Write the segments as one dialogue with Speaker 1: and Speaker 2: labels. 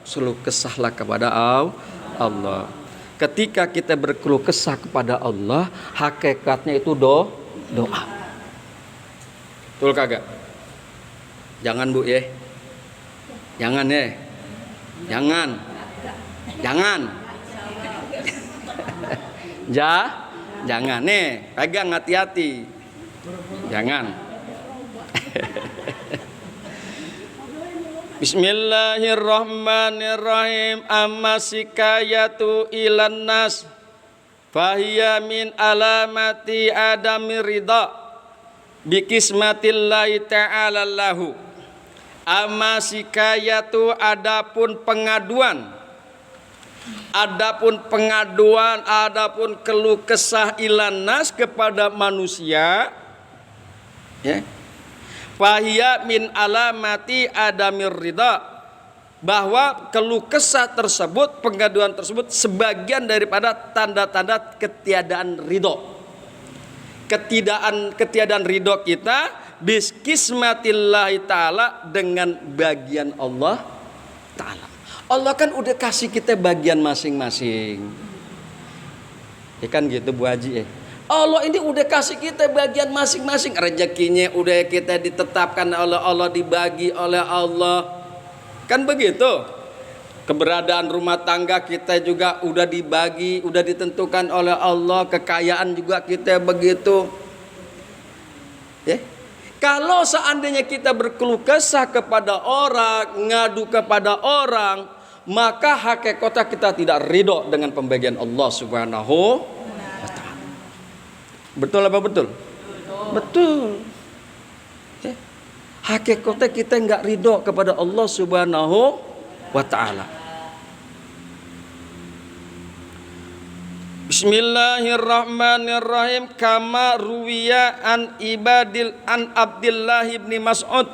Speaker 1: keluh kesahlah kepada Allah. Ketika kita berkeluh kesah kepada Allah, hakikatnya itu doa. Betul kagak? Jangan Bu ya. Jangan ya. Jangan. Jangan nih, pegang hati-hati. Jangan. Bismillahirrahmanirrahim. Amma sikayatu ilan nas fahiya min alamati adami ridha bikismatillahi ta'ala lahu. Amma sikayatu, adapun pengaduan, adapun keluh kesah ilan nas kepada manusia, ya. Fahiya min alamati adamir ridha, bahwa keluh kesah tersebut, pengaduan tersebut sebagian daripada tanda-tanda ketiadaan ridho. Ketiadaan ridho kita biskismatillahi ta'ala, dengan bagian Allah ta'ala. Allah kan udah kasih kita bagian masing-masing. Ya kan gitu Bu Haji ya. Allah ini udah kasih kita bagian masing-masing. Rezekinya udah kita ditetapkan oleh Allah, dibagi oleh Allah. Kan begitu. Keberadaan rumah tangga kita juga udah dibagi, udah ditentukan oleh Allah. Kekayaan juga kita begitu. Ya. Kalau seandainya kita berkeluh kesah kepada orang, ngadu kepada orang, maka hakikatnya kita tidak ridho dengan pembagian Allah Subhanahu wa ta'ala. Betul apa betul? Betul. Ya. Hakikatnya kita enggak ridho kepada Allah Subhanahu wa ta'ala. Bismillahirrahmanirrahim. Kama ruwiya an Abdullah bin Mas'ud,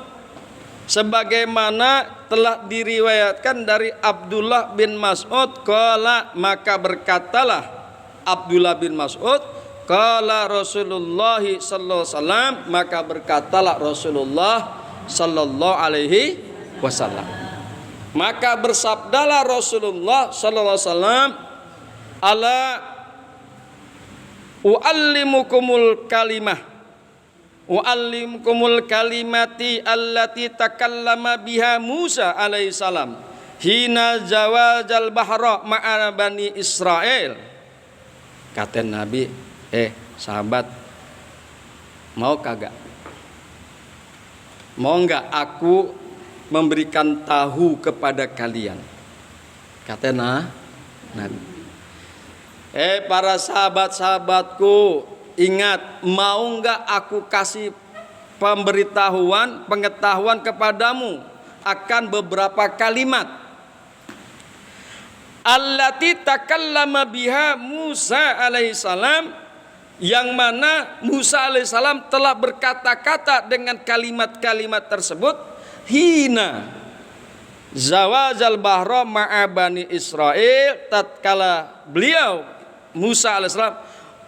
Speaker 1: sebagaimana telah diriwayatkan dari Abdullah bin Mas'ud, qala, maka berkatalah Abdullah bin Mas'ud, qala Rasulullah sallallahu alaihi wasallam, maka berkatalah Rasulullah sallallahu alaihi wasallam, maka bersabdalah Rasulullah sallallahu alaihi wasallam, ala uallimukumul kalimati allati takallama biha Musa alaihissalam hina zawajal bahra ma'a bani Israel. Kata Nabi, sahabat, mau kagak? Mau enggak aku memberikan tahu kepada kalian? Kata Nabi. Para sahabat-sahabatku, ingat, mau enggak aku kasih pengetahuan kepadamu akan beberapa kalimat allati takallama biha Musa alaihissalam, yang mana Musa alaihissalam telah berkata-kata dengan kalimat-kalimat tersebut hina zawajal bahra ma'a bani Israel, tatkala beliau Musa alaihissalam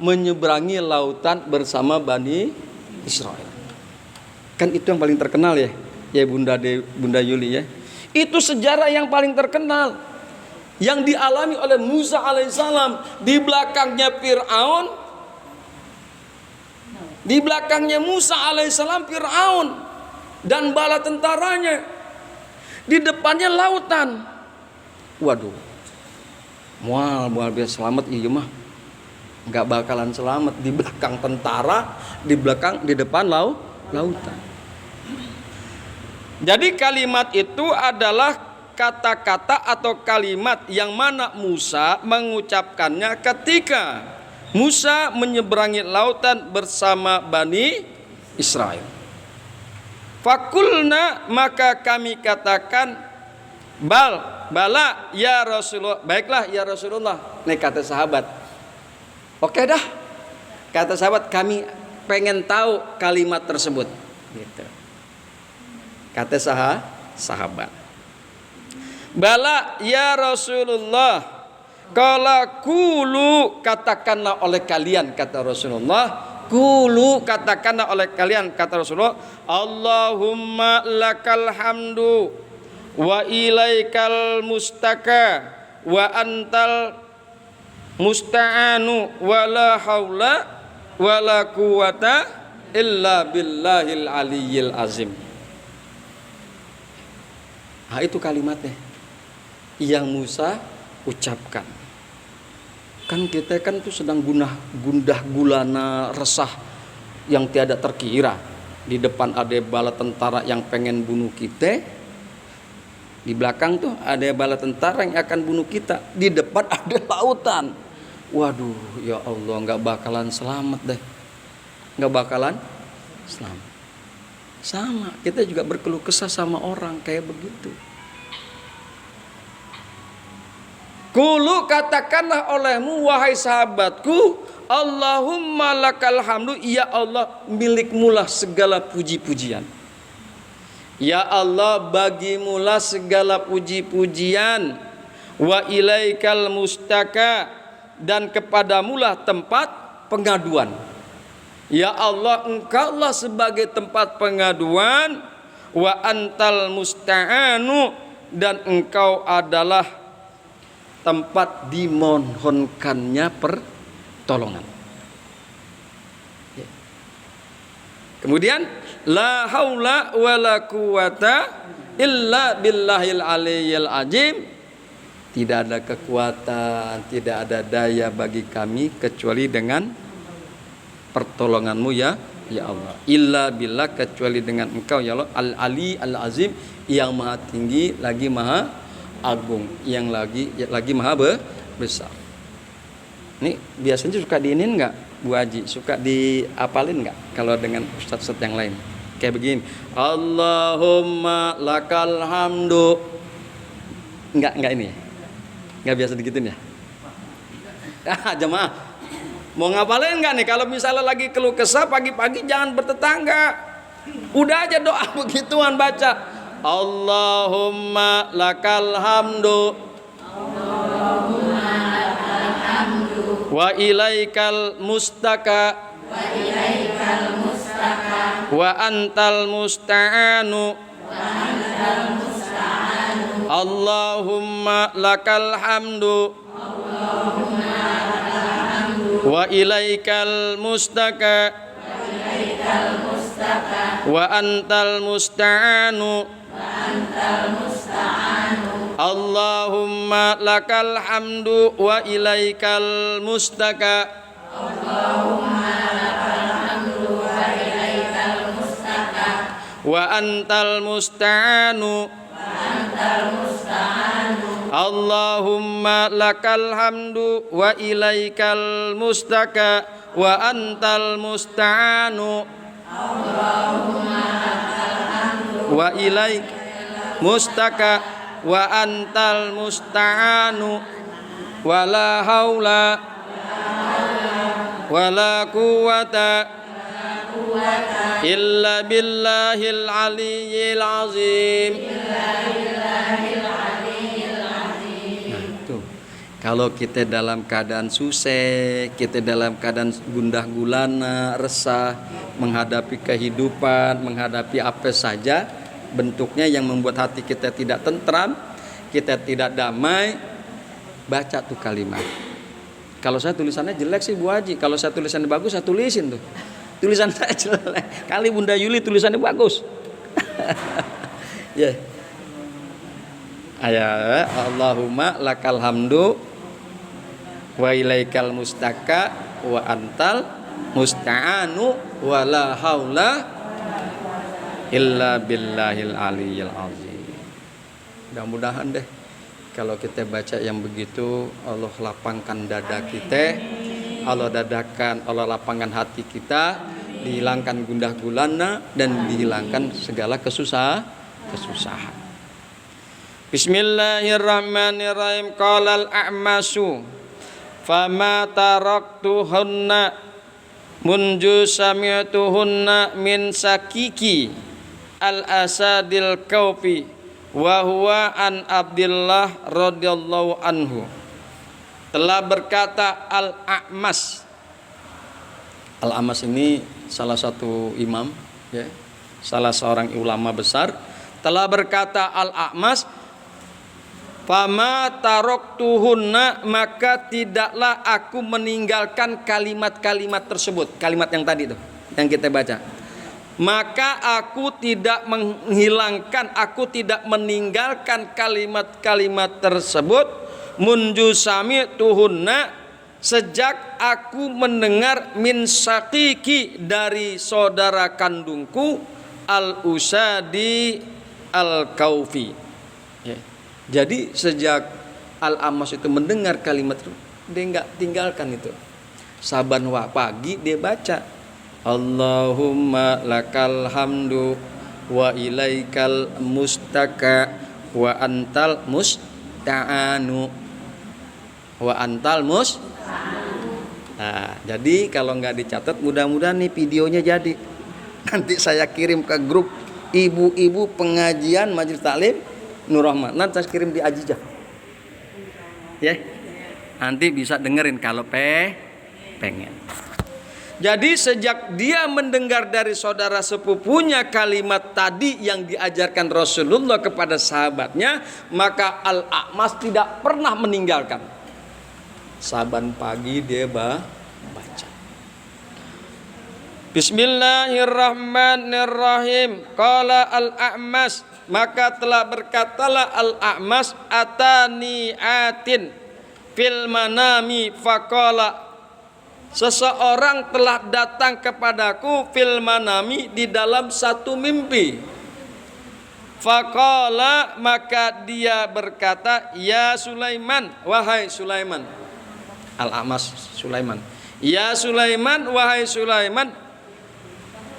Speaker 1: menyeberangi lautan bersama Bani Israel. Kan itu yang paling terkenal ya Bunda Yuli ya. Itu sejarah yang paling terkenal yang dialami oleh Musa alaihissalam. Di belakangnya Fir'aun, di belakangnya Musa alaihissalam Fir'aun dan bala tentaranya, di depannya lautan. Waduh, mual biar selamat iya mah nggak bakalan selamat. Di belakang tentara, di depan lautan. Jadi kalimat itu adalah kata-kata atau kalimat yang mana Musa mengucapkannya ketika Musa menyeberangi lautan bersama Bani Israel. Fakulna, maka kami katakan, bala ya Rasulullah, baiklah ya Rasulullah. Nih kata sahabat, oke dah, kata sahabat, kami pengen tahu kalimat tersebut. Gitu. Kata sahabat, bala ya Rasulullah, kala kulu, katakanlah oleh kalian, kata Rasulullah. Kulu, katakanlah oleh kalian, kata Rasulullah, Allahumma lakal hamdu, wa ilaikal mustaka wa antal musta'anu wala haula wala quwata illa billahil aliyyil azim. Nah, itu kalimatnya yang Musa ucapkan. Kan kita kan tuh sedang gundah gulana resah yang tiada terkira. Di depan ada bala tentara yang pengen bunuh kita. Di belakang tuh ada bala tentara yang akan bunuh kita. Di depan ada lautan. Waduh, ya Allah, nggak bakalan selamat deh. Nggak bakalan selamat. Sama, kita juga berkeluh kesah sama orang kayak begitu. Kulu, katakanlah olehmu wahai sahabatku, Allahumma lakal hamdu, ya Allah milikmulah segala puji-pujian. Ya Allah bagimulah segala puji-pujian. Wa ilaikal mustaka, dan kepadamulah tempat pengaduan. Ya Allah engkaulah sebagai tempat pengaduan. Wa antal musta'anu, dan engkau adalah tempat dimohonkannya pertolongan. Kemudian la haula wala quwata illa billahil aliyyil azim. Tidak ada kekuatan, tidak ada daya bagi kami kecuali dengan pertolonganmu ya Allah. Illa billah, kecuali dengan engkau ya Allah, al-ali al-azim, yang maha tinggi lagi maha agung, yang lagi maha besar. Ini biasanya suka diinin nggak Bu Haji? Suka diapalin nggak kalau dengan ustadz-ustadz yang lain? Kayak begini, Allahumma lakal hamdu. Nggak ini, nggak biasa digituin ya? Jemaah, mau ngapalin nggak nih? Kalau misalnya lagi keluh kesah pagi-pagi jangan bertetangga. Udah aja doa begituan baca. Allahumma lakal hamdu wa ilaikal mustaka wa antal musta'anu Allahumma lakal hamdu wa ilaikal mustaka wa antal musta'anu Allahumma lakal hamdu wa ilaikal mustaka wa antal musta'anu Allahumma lakal hamdu wa ilaikal mustaka wa antal musta'anu wa ilaik mustaka wa antal musta'anu wala haula wala quwata illa billahil aliyyil azim. Kalau kita dalam keadaan susah, kita dalam keadaan gundah gulana, resah, menghadapi kehidupan, menghadapi apa saja bentuknya yang membuat hati kita tidak tentram, kita tidak damai, baca tuh kalimat. Kalau saya tulisannya jelek sih Bu Haji, kalau saya tulisannya bagus saya tulisin tuh. Tulisan saya jelek, kali Bunda Yuli tulisannya bagus. Ya. Ayat Allahumma lakal hamdu wa ilaikal mustaka wa antal musta'anu wa la haula illa billahil aliyyil azim. Mudah-mudahan deh kalau kita baca yang begitu, Allah lapangkan dada kita, Allah dadakan, Allah lapangkan hati kita, dihilangkan gundah gulana dan dihilangkan segala kesusahan. Bismillahirrahmanirrahim. Qalal a'masu fama taraktuhunna munju sami'tuhunna min sakiki al-asadil kaufi wa huwa an Abdillah radhiyallahu anhu. Telah berkata Al-A'mas. Al-A'mas ini salah satu imam ya, salah seorang ulama besar, Telah berkata Al-A'mas, fama taraktuhunna, maka tidaklah aku meninggalkan kalimat-kalimat tersebut. Kalimat yang tadi itu yang kita baca. Maka aku tidak menghilangkan, aku tidak meninggalkan kalimat-kalimat tersebut. Munju sami'tuhunna, sejak aku mendengar min syaqiqi, dari saudara kandungku, al-Usadi al-Kaufi. Ya. Jadi sejak Al-A'mas itu mendengar kalimat itu, dia nggak tinggalkan itu. Saban wa pagi dia baca, Allahumma lakal hamdu wa ilaikal mustaka wa antal musta'anu wa antal mus. Nah, jadi kalau nggak dicatat, mudah-mudahan nih videonya jadi. Nanti saya kirim ke grup ibu-ibu pengajian Majelis Taklim Nur Rahmat. Nanti saya kirim di Ajijah. Ya. Nanti bisa dengerin kalau pengen. Jadi sejak dia mendengar dari saudara sepupunya kalimat tadi yang diajarkan Rasulullah kepada sahabatnya, maka Al-A'mas tidak pernah meninggalkan. Saban pagi dia baca. Bismillahirrahmanirrahim. Qala Al-A'mas, maka telah berkatalah Al-A'mas, atani atin fil manami faqala, seseorang telah datang kepadaku fil manami, di dalam satu mimpi. Faqala, maka dia berkata, ya Sulaiman, wahai Sulaiman. Al-A'mas Sulaiman. Ya Sulaiman, wahai Sulaiman,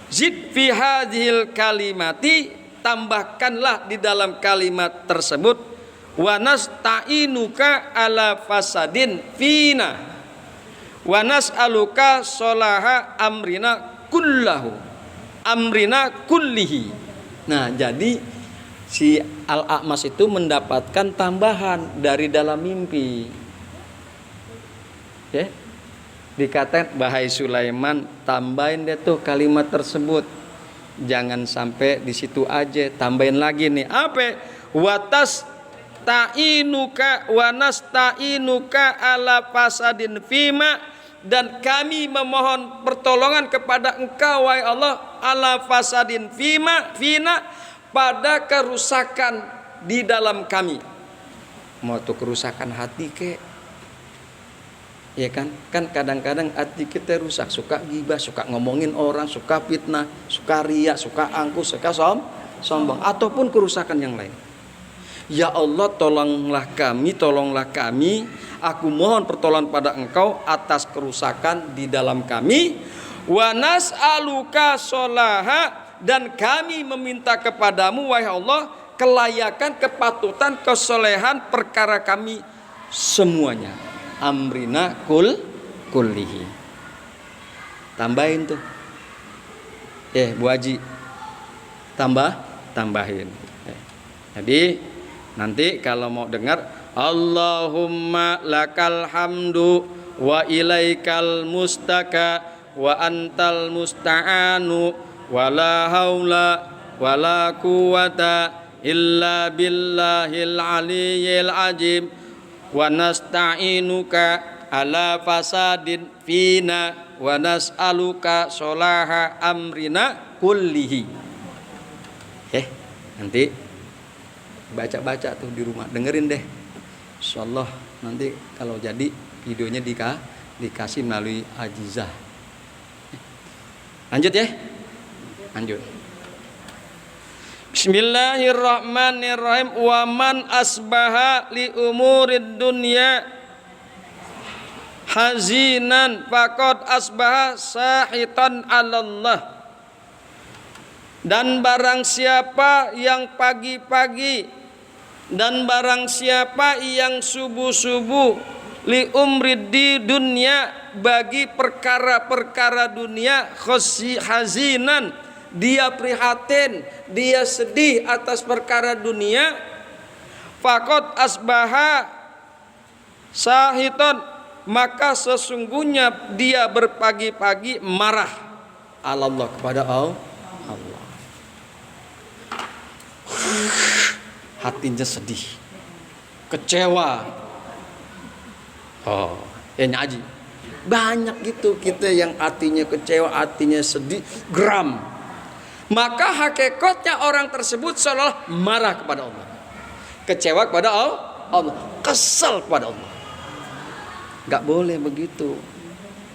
Speaker 1: zid fi hadhil kalimati, tambahkanlah di dalam kalimat tersebut, wa nasta'inuka ala fasadin fina wa nas'aluka sholaha amrina kullahu amrina kullihi. Nah, jadi si Al-A'mas itu mendapatkan tambahan dari dalam mimpi. Ya. Dikatakan, wahai Sulaiman, tambahin deh tuh kalimat tersebut. Jangan sampai di situ aja, tambahin lagi nih. Apa? Watas ta'inuka wa nasta'inuka ala fasadin fima, dan kami memohon pertolongan kepada engkau wahai Allah, ala fasadin fina, pada kerusakan di dalam kami. Mau tuh kerusakan hati kek, ya kan? Kan kadang-kadang hati kita rusak, suka gibah, suka ngomongin orang, suka fitnah, suka riya, suka angkuh, suka sombong, ataupun kerusakan yang lain. Ya Allah, tolonglah kami, aku mohon pertolongan pada engkau atas kerusakan di dalam kami. Wa nas'aluka sholaha, dan kami meminta kepadamu wahai Allah kelayakan, kepatutan, kesolehan perkara kami semuanya. Amrina kullihi. Tambahin tuh. Bu Haji, tambahin. Jadi nanti kalau mau dengar, Allahumma lakal hamdu wa ilaikal mustaka wa antal musta'anu wa la haula wa la quwata illa billahil aliyyil azim wa nasta'inuka ala fasadin fina wa nas'aluka sholaha amrina kullihi. Nanti baca-baca tuh di rumah, dengerin deh. Insyaallah nanti kalau jadi videonya dikasih melalui Ajizah. Lanjut ya. Lanjut. Bismillahirrahmanirrahim. Wa man asbaha li umurid dunya hazinan faqad asbaha sahitan 'alallah. Dan barang siapa yang pagi-pagi dan barang siapa yang subuh-subuh li umrid di dunia, bagi perkara-perkara dunia, hazinan, dia prihatin, dia sedih atas perkara dunia, faqad asbaha sahitan, maka sesungguhnya dia berpagi-pagi marah Allah, kepada Allah. hatinya sedih, kecewa. Oh, ya nyaji. Banyak gitu kita yang hatinya kecewa, hatinya sedih, geram. Maka hakikatnya orang tersebut seolah marah kepada Allah, kecewa kepada Allah, kesal kepada Allah. Gak boleh begitu.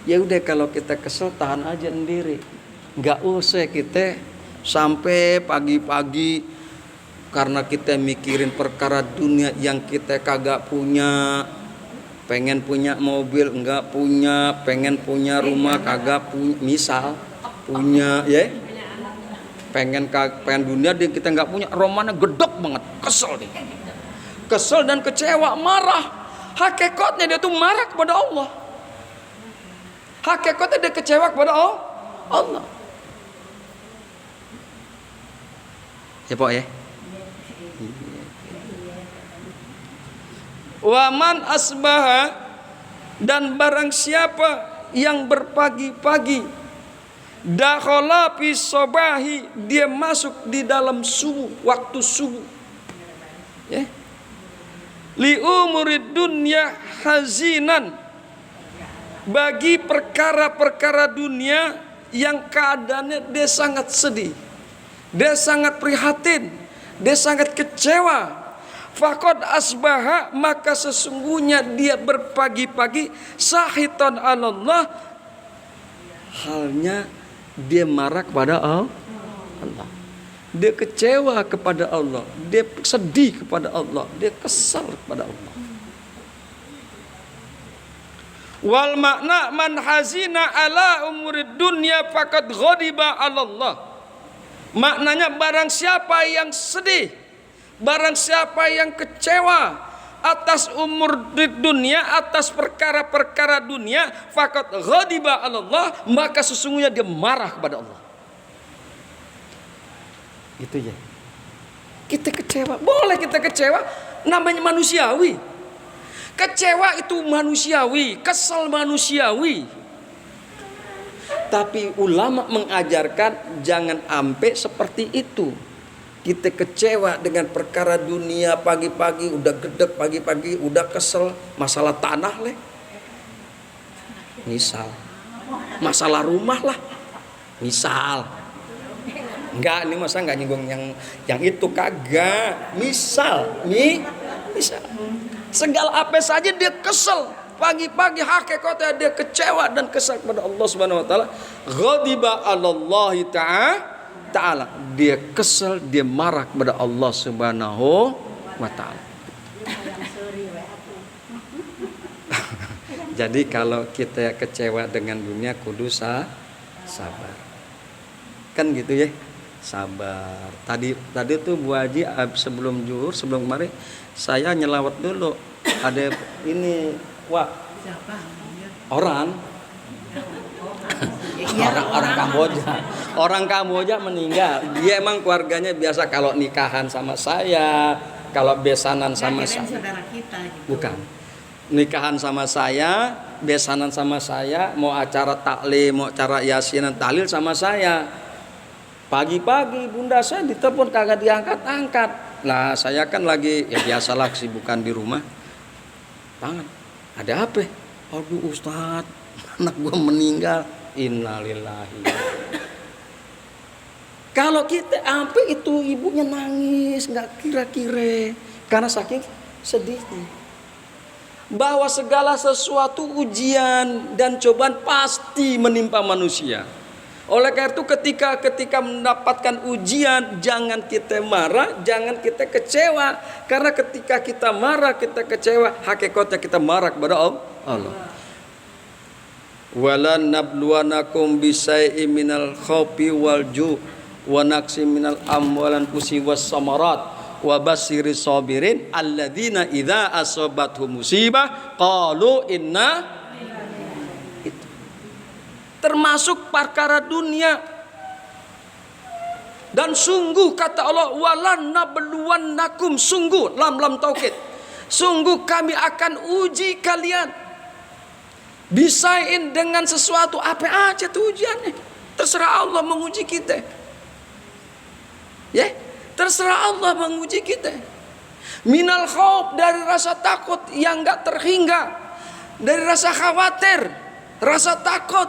Speaker 1: Ya udah, kalau kita kesel tahan aja sendiri. Gak usah kita sampai pagi-pagi karena kita mikirin perkara dunia yang kita kagak punya. Pengen punya mobil enggak punya, pengen punya rumah kagak punya, misal punya ya. Pengen dunia dia kita enggak punya, romannya gedek banget, kesel nih. Kesel dan kecewa, marah. Hakikatnya dia tuh marah kepada Allah. Hakikatnya dia kecewa kepada Allah. Ya Pak ya. Waman asbaha, dan barang siapa yang berpagi-pagi, dakhala fi sobahi, dia masuk di dalam subuh, waktu subuh. Ya. Li umurid dunya hazinan, bagi perkara-perkara dunia yang keadaannya dia sangat sedih, dia sangat prihatin, dia sangat kecewa. Faqad asbaha, maka sesungguhnya dia berpagi-pagi sahitan Allah, halnya dia marah kepada Allah, dia kecewa kepada Allah, dia sedih kepada Allah, dia kesal kepada Allah. Wal makna man hazina ala umurid dunya faqad ghadiba Allah. Maknanya barang siapa yang sedih, barang siapa yang kecewa atas umur di dunia, atas perkara-perkara dunia, faqad ghadiba Allah, maka sesungguhnya dia marah kepada Allah. Gitu ya. Kita kecewa, boleh kita kecewa, namanya manusiawi. Kecewa itu manusiawi, kesal manusiawi. Tapi ulama mengajarkan jangan sampai seperti itu. Kita kecewa dengan perkara dunia, pagi-pagi udah gedek, pagi-pagi udah kesel, masalah tanah leh. Misal, masalah rumah lah. Misal. Enggak, ini masa enggak nyinggung yang itu kagak. Misal. Segala apa saja dia kesel. Pagi-pagi hakikatnya dia kecewa dan kesal kepada Allah Subhanahu wa taala. Ghadiba 'alallahi ta'ala, dia kesal, dia marah kepada Allah Subhanahu wa taala. Jadi kalau kita kecewa dengan dunia kudu sabar. Kan gitu ya. Sabar. Tadi tuh Bu Haji sebelum zuhur, sebelum kemarin saya nyelawat dulu. Ada ini, orang Kamboja. Orang Kamboja meninggal. Dia emang keluarganya biasa kalau nikahan sama saya, kalau besanan sama saya. Saudara kita gitu. Bukan. Nikahan sama saya, besanan sama saya, mau acara taklim, mau acara yasinan tahlil sama saya. Pagi-pagi bunda saya ditelepon kagak diangkat-angkat. Lah saya kan lagi ya biasalah kesibukan di rumah. Tangan. Ada apa? Aduh Ustaz, anak gua meninggal. Innalillahi. Kalau kita sampai itu ibunya nangis, nggak kira-kira karena saking sedihnya. Bahwa segala sesuatu ujian dan cobaan pasti menimpa manusia. Oleh karena itu ketika mendapatkan ujian, jangan kita marah, jangan kita kecewa. Karena ketika kita marah, kita kecewa, hakikatnya kita marah kepada Allah. Walan nabluwanakum bisai'im minal khawfi wal ju' wa naqsi minal amwalan fusi was samarat wa basiris sabirin alladzina idza asabathum musibah qalu inna. Itu termasuk perkara dunia. Dan sungguh kata Allah, walan nabluwannakum, sungguh lam taukid, sungguh kami akan uji kalian bisain dengan sesuatu, apa aja tuh ujiannya. Terserah Allah menguji kita. Ya, Terserah Allah menguji kita. Minal khauf, dari rasa takut yang gak terhingga, dari rasa khawatir, rasa takut.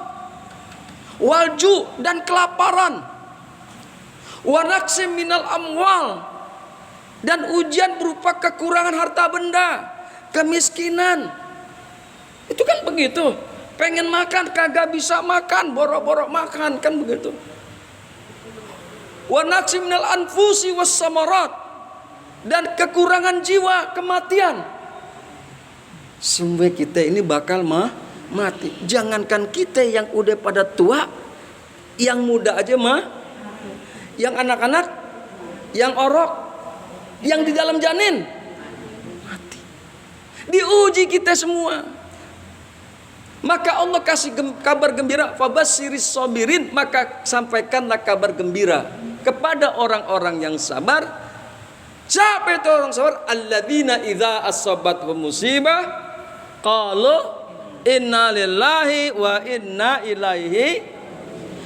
Speaker 1: Walju, dan kelaparan. Wa naqsim minal amwal, dan ujian berupa kekurangan harta benda, kemiskinan. Itu kan begitu. Pengen makan kagak bisa makan, boro-boro makan, kan begitu. Wa naqsim minal anfusi was samarat, dan kekurangan jiwa, kematian. Semua kita ini bakal mati. Jangankan kita yang udah pada tua, yang muda aja yang anak-anak, yang orok, yang di dalam janin, mati. Diuji kita semua. Maka Allah kasih kabar gembira, fabasyiris sabirin, maka sampaikanlah kabar gembira kepada orang-orang yang sabar. Siapa itu orang sabar? Alladzina idza asabathum musibah qalu inna lillahi wa inna ilaihi.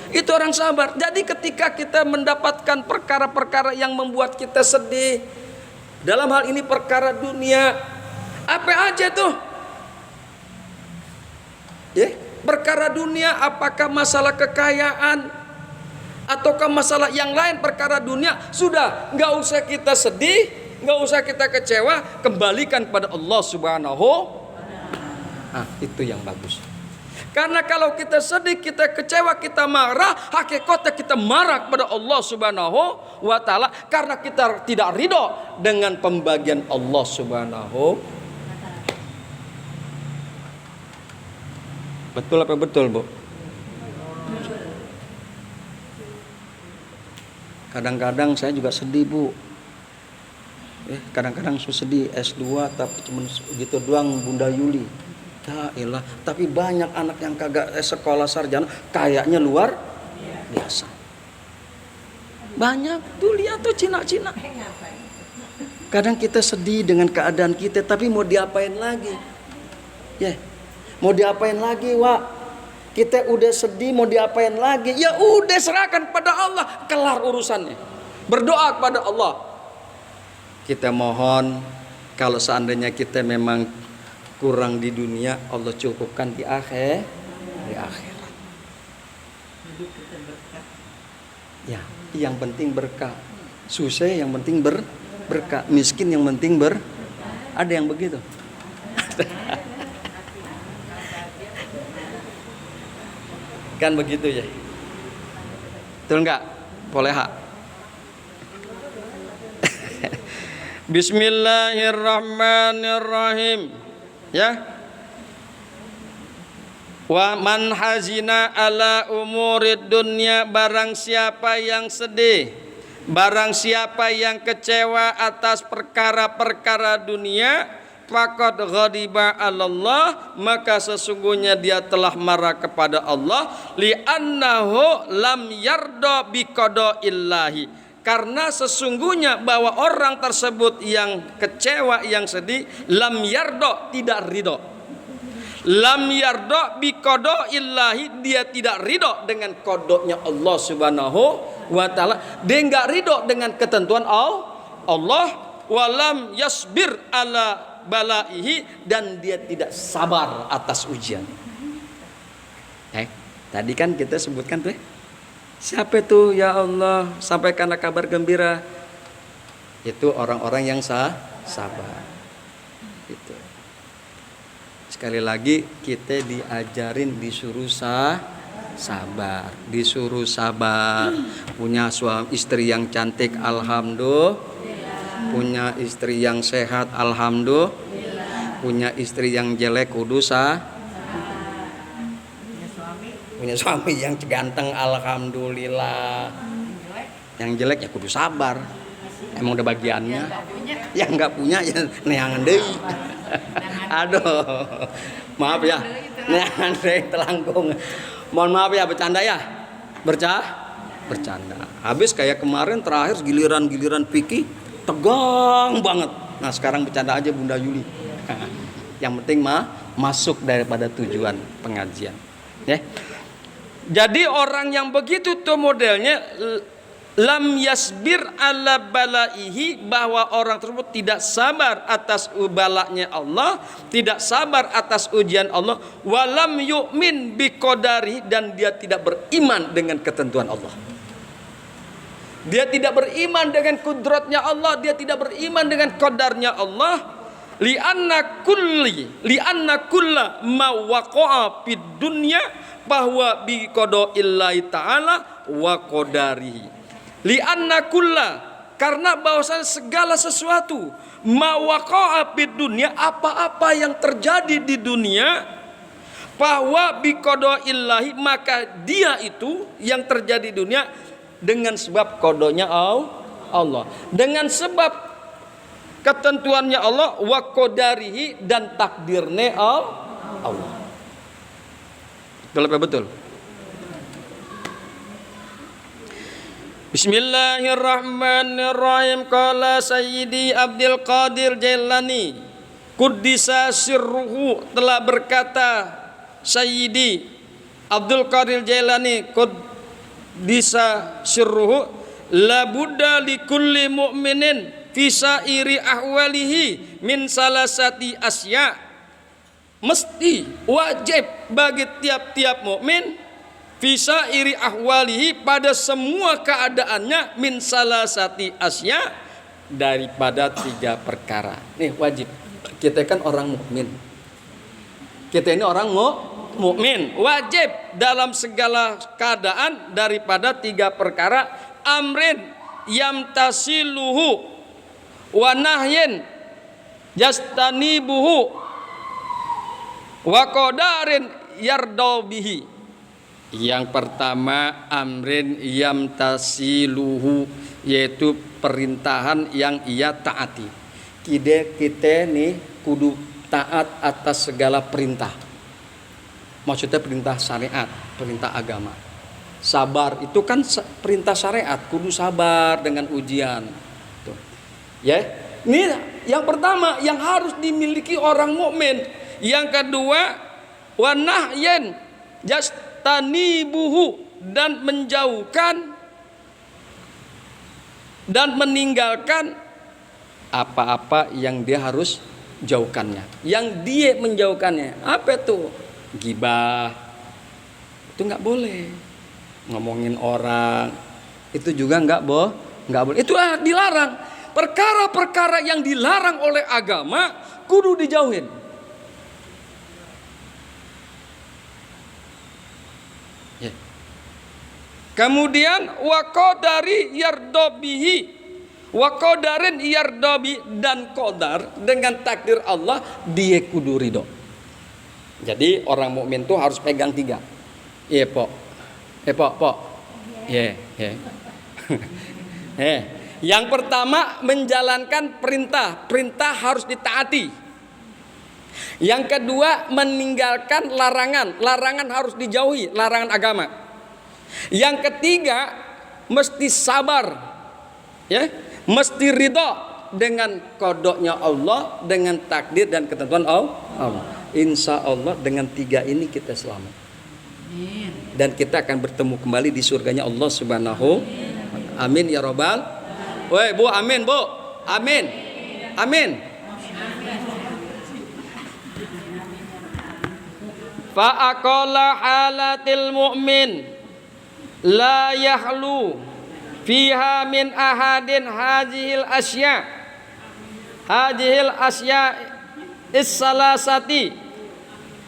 Speaker 1: Itu orang sabar. Jadi ketika kita mendapatkan perkara-perkara yang membuat kita sedih, dalam hal ini perkara dunia, apa aja tuh? Ya, perkara dunia, apakah masalah kekayaan ataukah masalah yang lain, perkara dunia, sudah nggak usah kita sedih, nggak usah kita kecewa, kembalikan kepada Allah Subhanahu. Itu yang bagus. Karena kalau kita sedih, kita kecewa, kita marah, hakikatnya kita marah kepada Allah Subhanahu wa ta'ala, karena kita tidak ridho dengan pembagian Allah Subhanahu. Betul apa betul, Bu? Kadang-kadang saya juga sedih, Bu. Kadang-kadang sedih, S2 tapi cuma gitu doang, Bunda Yuli. Ya elah, tapi banyak anak yang kagak sekolah sarjana kayaknya luar biasa. Banyak tuh, lihat tuh Cina-Cina. Kadang kita sedih dengan keadaan kita, tapi mau diapain lagi? Ya, mau diapain lagi, Wak? Kita udah sedih, mau diapain lagi? Ya udah, serahkan pada Allah, kelar urusannya. Berdoa kepada Allah. Kita mohon kalau seandainya kita memang kurang di dunia, Allah cukupkan di akhirat. Ya, yang penting berkah. Susah yang penting berkah. Miskin yang penting ada yang begitu. Kan begitu ya. Betul enggak? Poleha. Bismillahirrahmanirrahim. Ya, wa man hazina ala umurid dunya, barang siapa yang sedih, barang siapa yang kecewa atas perkara-perkara dunia, faqad ghadiba 'alallah, maka sesungguhnya dia telah marah kepada Allah, li'annahu lam yarda biqada'illahi, karena sesungguhnya bahwa orang tersebut yang kecewa, yang sedih, lam yardo, tidak ridho. Lam yardo biqada'illahi, dia tidak ridho dengan kodoknya Allah Subhanahu wa ta'ala. Dia enggak ridho dengan ketentuan Allah. Walam yasbir ala balaihi, dan dia tidak sabar atas ujian. Tadi kan kita sebutkan tuh, siapa itu ya Allah, sampaikanlah kabar gembira. Itu orang-orang yang sabar. Itu. Sekali lagi kita diajarin, disuruh sabar, disuruh sabar. Punya suami istri yang cantik, alhamdulillah. Punya istri yang sehat, alhamdulillah. Punya istri yang jelek, kudu punya suami yang ganteng, alhamdulillah. Yang jelek ya kudu sabar. Emang udah bagiannya. Yang nggak punya ya neangan deui. Aduh, maaf ya, neangan deui telangkung. Mohon maaf ya, bercanda ya, bercanda. Habis kayak kemarin terakhir giliran fikih tegang banget. Nah sekarang bercanda aja Bunda Yuli. Yang penting masuk daripada tujuan pengajian. Ya. Jadi orang yang begitu tuh modelnya, lam yasbir ala balaihi, bahwa orang tersebut tidak sabar atas balaknya Allah, tidak sabar atas ujian Allah, walam yu'min biqadari, dan dia tidak beriman dengan ketentuan Allah. Dia tidak beriman dengan kudratnya Allah, dia tidak beriman dengan qadarnya Allah. Li'anna kulla ma waqa'a fid dunya bahwa bi qada'illahi ta'ala wa qadarihi. Li'anna kulla, karena bahwasanya segala sesuatu, ma waqa'a fid dunya, apa-apa yang terjadi di dunia, bahwa bi qada'illahi, maka dia itu yang terjadi di dunia dengan sebab qadanya Allah, dengan sebab ketentuannya Allah, wa qadarihi, dan takdirnya Allah. Betul apa betul? Bismillahirrahmanirrahim. Qala Sayyidi Abdul Qadir Jailani Quddisa sirruhu, telah berkata Sayyidi Abdul Qadir Jailani Quddisa sirruhu, la budda li kulli mu'minin fi sa'iri ahwalihi min salasati asya, mesti wajib bagi tiap-tiap mukmin fi sa'iri ahwalihi, pada semua keadaannya, min salasati asya, daripada 3 perkara. Nih wajib. Kita kan orang mukmin. Kita ini orang mukmin, wajib dalam segala keadaan daripada 3 perkara. Amrin yamtasiluhu wa nahyin yastanibuhu wa qadarin yardau bihi. Yang pertama, amrin yamtasiluhu, yaitu perintahan yang ia taati. Kita nih kudu taat atas segala perintah. Maksudnya perintah syariat, perintah agama. Sabar itu kan perintah syariat, kudu sabar dengan ujian. Ya, ini yang pertama yang harus dimiliki orang mukmin. Yang kedua, wa nahyan yastanibuhu, dan menjauhkan dan meninggalkan apa-apa yang dia harus jauhkannya. Yang dia menjauhkannya apa itu? Ghibah, itu nggak boleh. Ngomongin orang itu juga nggak boleh. Itu dilarang. Perkara-perkara yang dilarang oleh agama kudu dijauhin. Ya. Kemudian wa qadari yardabihi, wa qadarin yardabi, dan qadar dengan takdir Allah dia kudu ridho. Jadi orang mukmin tuh harus pegang 3. Iya, Pok. Pok. Iya. Yang pertama, menjalankan perintah harus ditaati. Yang kedua, meninggalkan larangan harus dijauhi, larangan agama. Yang ketiga, mesti sabar, ya, mesti ridho dengan kodoknya Allah, dengan takdir dan ketentuan Allah. Insya Allah dengan 3 ini kita selamat. Dan kita akan bertemu kembali di surganya Allah Subhanahu. Amin ya robbal. Woi Bu, amin Bu, amin. Fa aqala halatil mu'min la yahlu fiha min ahadin hadhil asya is-salasati,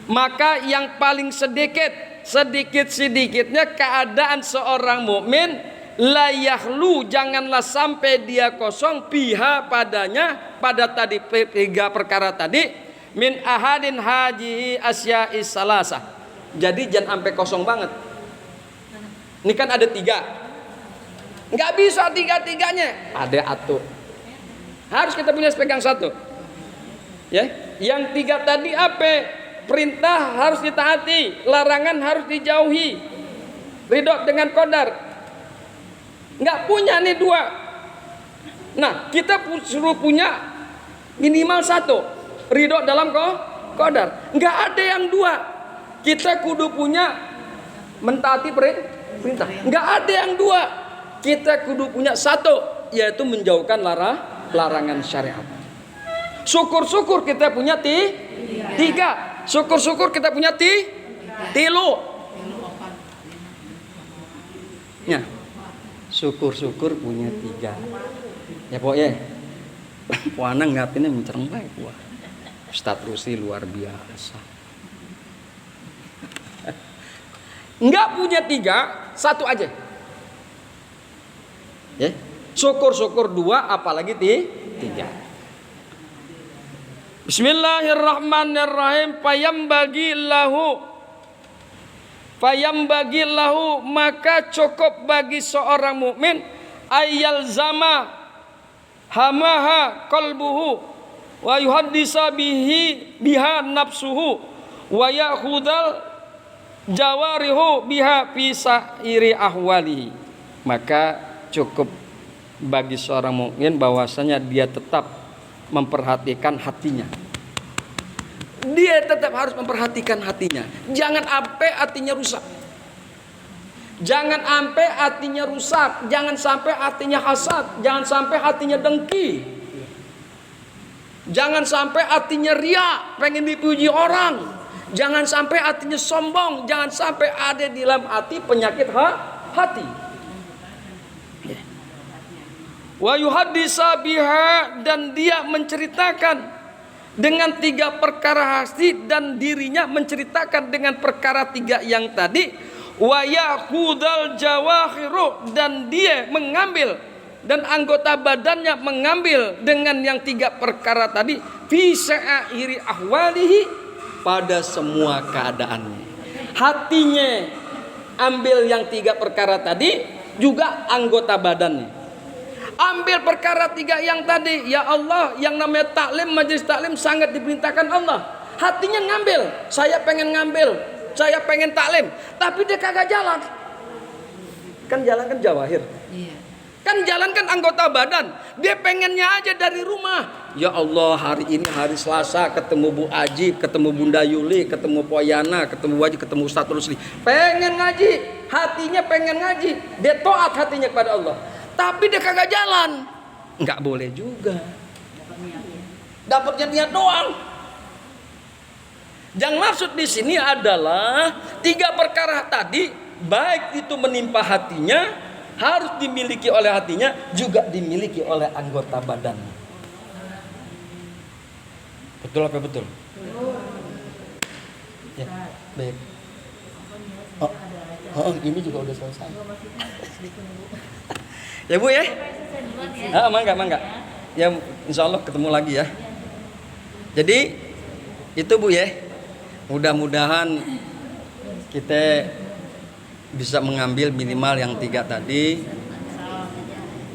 Speaker 1: maka yang paling sedikit-sedikitnya keadaan seorang mukmin, la yahlu, janganlah sampai dia kosong, biha padanya, pada tadi 3 perkara tadi, min ahadin hajihi asya'is salasa. Jadi jangan sampai kosong banget. Ini kan ada 3, nggak bisa 3-3-nya, ada atuh. Harus kita punya pegang 1. Ya, yang 3 tadi apa? Perintah harus ditaati, larangan harus dijauhi, ridho dengan qadar. Nggak punya nih 2. Nah, kita suruh punya minimal 1, ridho dalam qadar. Nggak ada yang 2. Kita kudu punya mentaati perintah. Nggak ada yang 2. kita kudu punya satu, yaitu menjauhkan larangan syariat. Syukur-syukur kita punya tiga. Syukur-syukur kita punya tilu. Ya, syukur-syukur punya tiga. Ya pokoknya, puana ngapinnya mencereng baik wah. Ustadz Rusi luar biasa. Enggak punya tiga, satu aja. Ya, syukur-syukur dua, apalagi tiga. Bismillahirrahmanirrahim. Fayambagi lahu maka cukup bagi seorang mukmin ayal zama hamaha qalbuhu wa yuhaddisa biha nafsuhu wa ya'khudal jawarihu biha fi sairi ahwalihi. Maka cukup bagi seorang mukmin bahwasanya dia tetap memperhatikan hatinya. Dia tetap harus memperhatikan hatinya. Jangan sampai hatinya rusak. Jangan sampai hatinya rusak. Jangan sampai hatinya hasad. Jangan sampai hatinya dengki. Jangan sampai hatinya ria, pengen dipuji orang. Jangan sampai hatinya sombong. Jangan sampai ada di dalam hati penyakit hati. Wa yuhaddisa biha, dan dia menceritakan dengan tiga perkara hati, dan dirinya menceritakan dengan perkara tiga yang tadi. Wa ya'khudal jawahiru, dan dia mengambil, dan anggota badannya mengambil dengan yang tiga perkara tadi. Fi sa'iri ahwalihi, pada semua keadaannya. Hatinya ambil yang tiga perkara tadi, juga anggota badannya. Ambil perkara tiga yang tadi. Ya Allah, yang namanya taklim, majelis taklim sangat diperintahkan Allah. Hatinya ngambil, saya pengen ngambil, saya pengen taklim, tapi dia kagak jalan. Kan jalan kan jawahir. Kan jalan kan anggota badan. Dia pengennya aja dari rumah. Ya Allah, hari ini hari Selasa, ketemu Bu Aji, ketemu Bunda Yuli, ketemu Poyana, ketemu Waji, ketemu Ustadz Rusli. Pengen ngaji, hatinya pengen ngaji. Dia taat hatinya kepada Allah. Tapi dia kagak jalan. Enggak boleh juga. Dapatnya niat doang. Yang maksud di sini adalah tiga perkara tadi, baik itu menimpa hatinya, harus dimiliki oleh hatinya, juga dimiliki oleh anggota badannya. Betul apa betul? Ya, baik. Oh, ini juga udah selesai. Ya Bu ya? Mangga. Ya insya Allah ketemu lagi ya. Jadi itu Bu ya. Mudah-mudahan kita bisa mengambil minimal yang tiga tadi.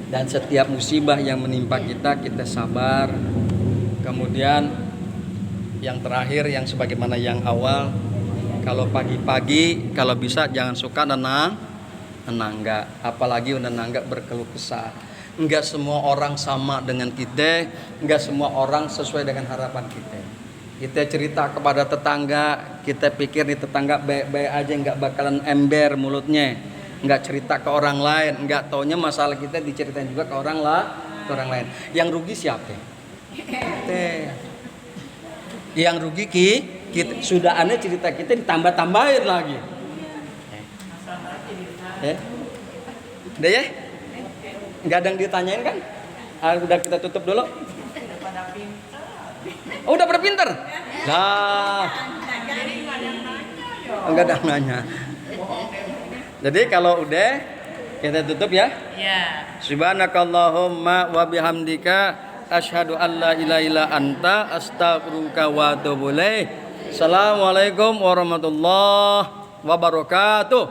Speaker 1: Dan setiap musibah yang menimpa kita, kita sabar. Kemudian yang terakhir, yang sebagaimana yang awal, kalau pagi-pagi kalau bisa jangan suka nenangga, apalagi nenangga berkeluh kesah. Enggak semua orang sama dengan kita, enggak semua orang sesuai dengan harapan kita. Kita cerita kepada tetangga, kita pikir nih tetangga baik-baik aja, enggak bakalan ember mulutnya. Enggak cerita ke orang lain, enggak taunya masalah kita diceritain juga ke orang lain. Yang rugi siapa? Kita. Yang rugi kita, sudah aneh cerita kita ditambah-tambahin lagi. Udah ya? Nggak ada yang ditanyain kan? Udah kita tutup dulu. Oh, udah pada pinter? Nah, nggak ada yang nanya. Jadi kalau udah kita tutup ya. Subhanakallahumma wa bihamdika asyhadu an la ilaha illa anta astaghfiruka wa atubu ilaik. Assalamualaikum warahmatullahi wabarakatuh.